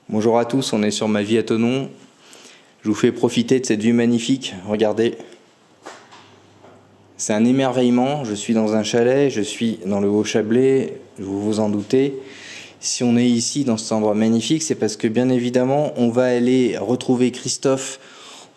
Bonjour à tous, on est sur ma vie à Thonon. Je vous fais profiter de cette vue magnifique. Regardez. C'est un émerveillement. Je suis dans un chalet, je suis dans le Haut-Chablais, vous vous en doutez. Si on est ici dans cet endroit magnifique, c'est parce que bien évidemment, on va aller retrouver Christophe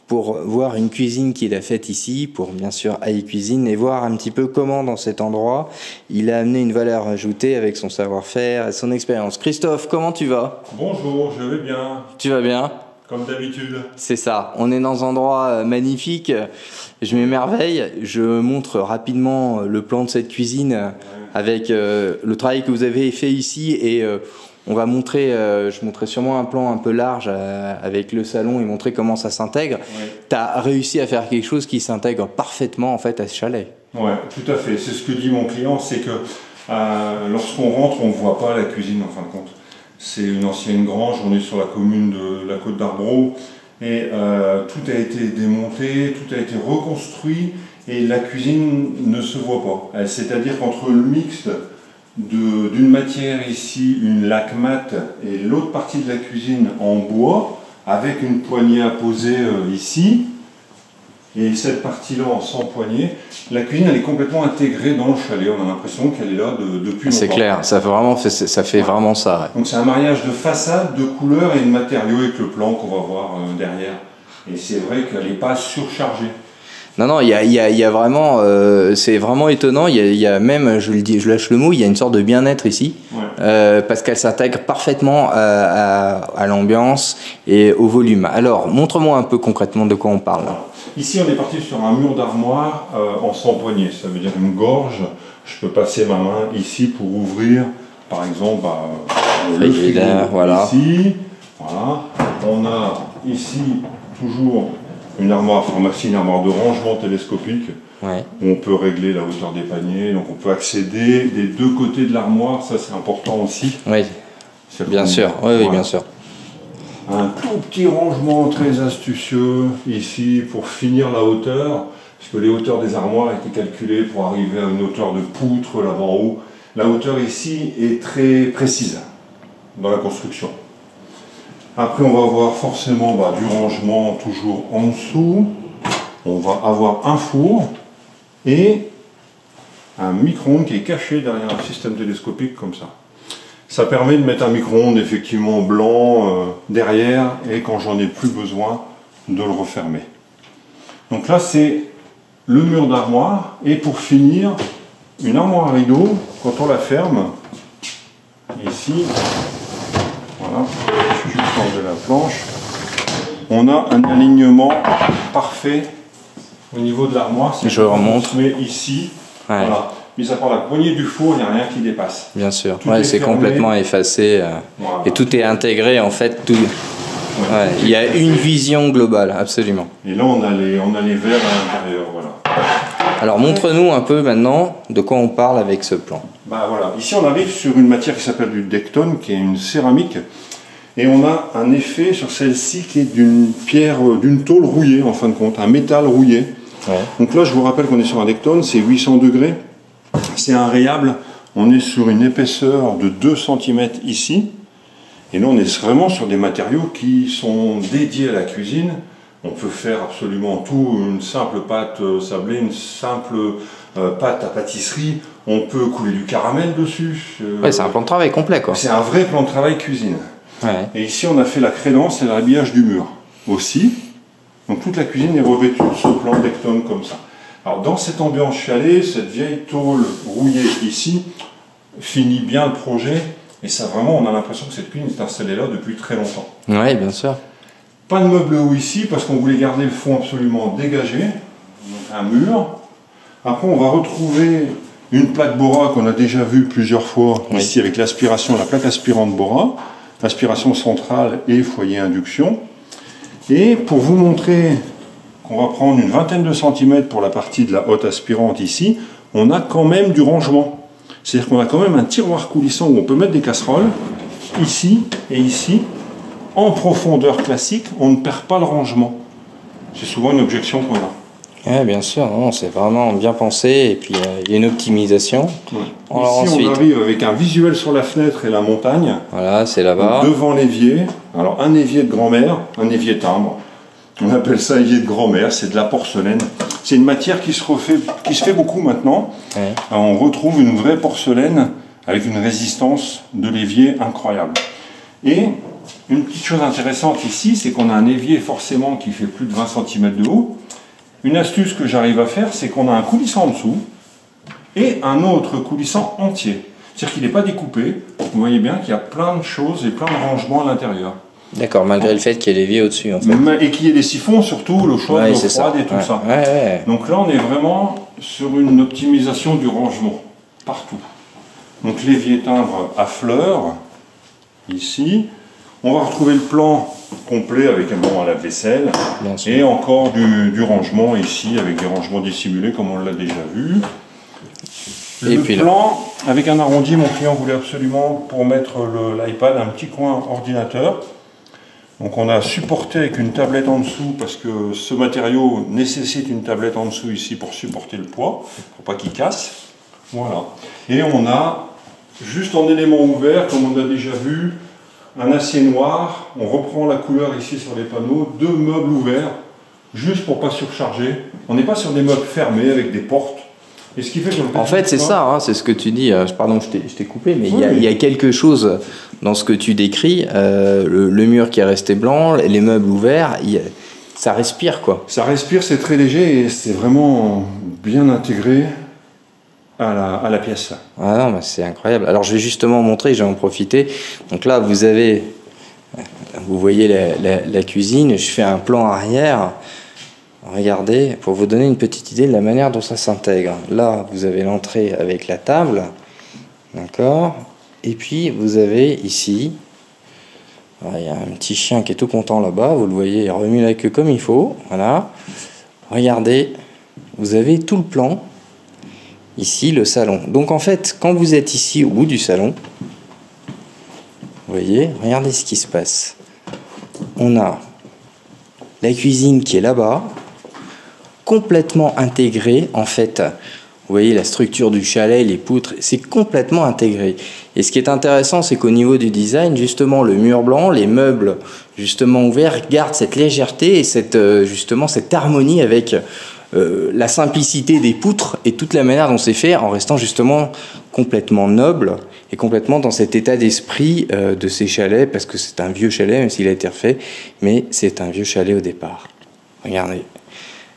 pour voir une cuisine qu'il a faite ici, pour bien sûr AI Cuisine, et voir un petit peu comment dans cet endroit, il a amené une valeur ajoutée avec son savoir-faire et son expérience. Christophe, comment tu vas? Bonjour, je vais bien. Tu vas bien? Comme d'habitude. C'est ça, on est dans un endroit magnifique, je m'émerveille, je montre rapidement le plan de cette cuisine avec le travail que vous avez fait ici et on va montrer, je montrerai sûrement un plan un peu large avec le salon et montrer comment ça s'intègre. Tu as réussi à faire quelque chose qui s'intègre parfaitement en fait à ce chalet. Ouais, tout à fait, c'est ce que dit mon client, c'est que lorsqu'on rentre, on ne voit pas la cuisine en fin de compte. C'est une ancienne grange, on est sur la commune de la Côte d'Arbreau et tout a été démonté, tout a été reconstruit et la cuisine ne se voit pas. C'est-à-dire qu'entre le mixte d'une matière ici, une laque mat et l'autre partie de la cuisine en bois avec une poignée à poser ici et cette partie-là en sans poignée, la cuisine elle est complètement intégrée dans le chalet. On a l'impression qu'elle est là depuis longtemps. C'est clair, ça fait vraiment ça. Ouais. Donc c'est un mariage de façade, de couleurs et de matériaux avec le plan qu'on va voir derrière. Et c'est vrai qu'elle n'est pas surchargée. Non, il y a vraiment, c'est vraiment étonnant. Il y a même, je le dis, je lâche le mot, il y a une sorte de bien-être ici, parce qu'elle s'intègre parfaitement à l'ambiance et au volume. Alors, montre-moi un peu concrètement de quoi on parle. Là. Ici, on est parti sur un mur d'armoire en sans poignée. Ça veut dire une gorge. Je peux passer ma main ici pour ouvrir, par exemple, le frigo. Voilà. Ici, voilà. On a ici toujours une armoire pharmacie, une armoire de rangement télescopique, où on peut régler la hauteur des paniers, donc on peut accéder des deux côtés de l'armoire, ça c'est important aussi. Oui, bien sûr, oui, bien sûr. Un tout petit rangement très astucieux ici pour finir la hauteur, parce que les hauteurs des armoires étaient calculées pour arriver à une hauteur de poutre là-bas en haut. La hauteur ici est très précise dans la construction. Après, on va avoir forcément du rangement toujours en dessous. On va avoir un four et un micro-ondes qui est caché derrière un système télescopique comme ça. Ça permet de mettre un micro-ondes effectivement blanc derrière et quand j'en ai plus besoin, de le refermer. Donc là, c'est le mur d'armoire et pour finir, une armoire à rideaux, quand on la ferme, ici, voilà. De la planche, on a un alignement parfait au niveau de l'armoire. Je remonte. Mais ici, voilà. Mis à part la poignée du four, il n'y a rien qui dépasse. Bien sûr, c'est complètement effacé voilà. Et tout est intégré en fait. Tout... il y a une vision globale, absolument. Et là, on a les verres à l'intérieur, voilà. Alors montre-nous un peu maintenant de quoi on parle avec ce plan. Voilà. Ici, on arrive sur une matière qui s'appelle du Decton, qui est une céramique. Et on a un effet sur celle-ci qui est d'une pierre, d'une tôle rouillée en fin de compte, un métal rouillé. Donc là, je vous rappelle qu'on est sur un Decton, c'est 800 degrés. C'est un rayable. On est sur une épaisseur de 2 cm ici. Et là, on est vraiment sur des matériaux qui sont dédiés à la cuisine. On peut faire absolument tout, une simple pâte sablée, une simple pâte à pâtisserie. On peut couler du caramel dessus. C'est un plan de travail complet, quoi. C'est un vrai plan de travail cuisine. Et ici, on a fait la crédence et l'habillage du mur aussi. Donc toute la cuisine est revêtue de ce plan Decton comme ça. Alors dans cette ambiance chalet, cette vieille tôle rouillée ici finit bien le projet. Et ça vraiment, on a l'impression que cette cuisine est installée là depuis très longtemps. Oui, bien sûr. Pas de meuble haut ici parce qu'on voulait garder le fond absolument dégagé. Donc un mur. Après, on va retrouver une plaque Bora qu'on a déjà vue plusieurs fois ici avec l'aspiration, la plaque aspirante Bora. Aspiration centrale et foyer induction. Et pour vous montrer qu'on va prendre une vingtaine de centimètres pour la partie de la haute aspirante ici, on a quand même du rangement. C'est-à-dire qu'on a quand même un tiroir coulissant où on peut mettre des casseroles, ici et ici. En profondeur classique, on ne perd pas le rangement. C'est souvent une objection qu'on a. Ouais, bien sûr, non, c'est vraiment bien pensé et puis il y a une optimisation. Ouais. Alors, ici, ensuite, on arrive avec un visuel sur la fenêtre et la montagne. voilà, c'est là-bas. Devant l'évier. Alors, un évier de grand-mère, un évier timbre. On appelle ça évier de grand-mère, c'est de la porcelaine. C'est une matière qui se fait beaucoup maintenant. Ouais. Alors, on retrouve une vraie porcelaine avec une résistance de l'évier incroyable. Et une petite chose intéressante ici, c'est qu'on a un évier forcément qui fait plus de 20 cm de haut. Une astuce que j'arrive à faire, c'est qu'on a un coulissant en dessous et un autre coulissant entier. C'est-à-dire qu'il n'est pas découpé. Vous voyez bien qu'il y a plein de choses et plein de rangements à l'intérieur. D'accord, malgré le fait qu'il y ait l'évier au-dessus, en fait. Et qu'il y ait les siphons, surtout, l'eau chaude, Ouais, l'eau c'est froide ça. et tout Ouais. ça. Ouais, ouais. Donc là, on est vraiment sur une optimisation du rangement, partout. Donc l'évier timbre à fleurs, ici. On va retrouver le plan complet avec un banc à lave-vaisselle. Bien sûr. Et encore du rangement ici, avec des rangements dissimulés, comme on l'a déjà vu. Et Le puis là. plan, avec un arrondi, mon client voulait absolument, pour mettre l'iPad, un petit coin ordinateur. Donc on a supporté avec une tablette en dessous, parce que ce matériau nécessite une tablette en dessous ici pour supporter le poids, pour pas qu'il casse. Voilà. Et on a, juste en élément ouvert, comme on a déjà vu, un acier noir. On reprend la couleur ici sur les panneaux, 2 meubles ouverts, juste pour pas surcharger. On n'est pas sur des meubles fermés avec des portes. Et ce qui fait que En fait, c'est ça, hein, c'est ce que tu dis. Pardon, je t'ai coupé, mais Oui. il y a quelque chose dans ce que tu décris. Le mur qui est resté blanc, les meubles ouverts, ça respire, quoi. Ça respire, c'est très léger et c'est vraiment bien intégré à la pièce. Ah non, mais c'est incroyable. Alors, je vais justement montrer, je vais en profiter. Donc là, vous voyez la cuisine. Je fais un plan arrière. Regardez, pour vous donner une petite idée de la manière dont ça s'intègre. Là, vous avez l'entrée avec la table, d'accord. Et puis, vous avez ici, il y a un petit chien qui est tout content là-bas. Vous le voyez, il remue la queue comme il faut. Voilà. Regardez, vous avez tout le plan. Ici, le salon. Donc, en fait, quand vous êtes ici au bout du salon, vous voyez, regardez ce qui se passe. On a la cuisine qui est là-bas, complètement intégrée, en fait. Vous voyez la structure du chalet, les poutres, c'est complètement intégré. Et ce qui est intéressant, c'est qu'au niveau du design, justement, le mur blanc, les meubles, justement, ouverts, gardent cette légèreté et justement, cette harmonie avec la simplicité des poutres et toute la manière dont c'est fait, en restant justement complètement noble et complètement dans cet état d'esprit de ces chalets, parce que c'est un vieux chalet, même s'il a été refait, mais c'est un vieux chalet au départ. Regardez.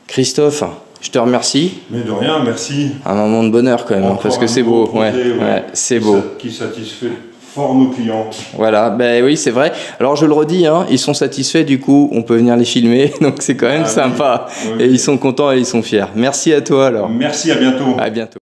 Christophe, je te remercie. Mais de rien, merci. Un moment de bonheur quand même, Encore parce que un c'est nouveau beau. Ouais, projet, ouais, c'est beau. Qui satisfait fort nos clients. Voilà, ben oui, c'est vrai. Alors je le redis, hein, ils sont satisfaits, du coup, on peut venir les filmer, donc c'est quand même sympa. Oui. Et ils sont contents et ils sont fiers. Merci à toi alors. Merci, à bientôt. À bientôt.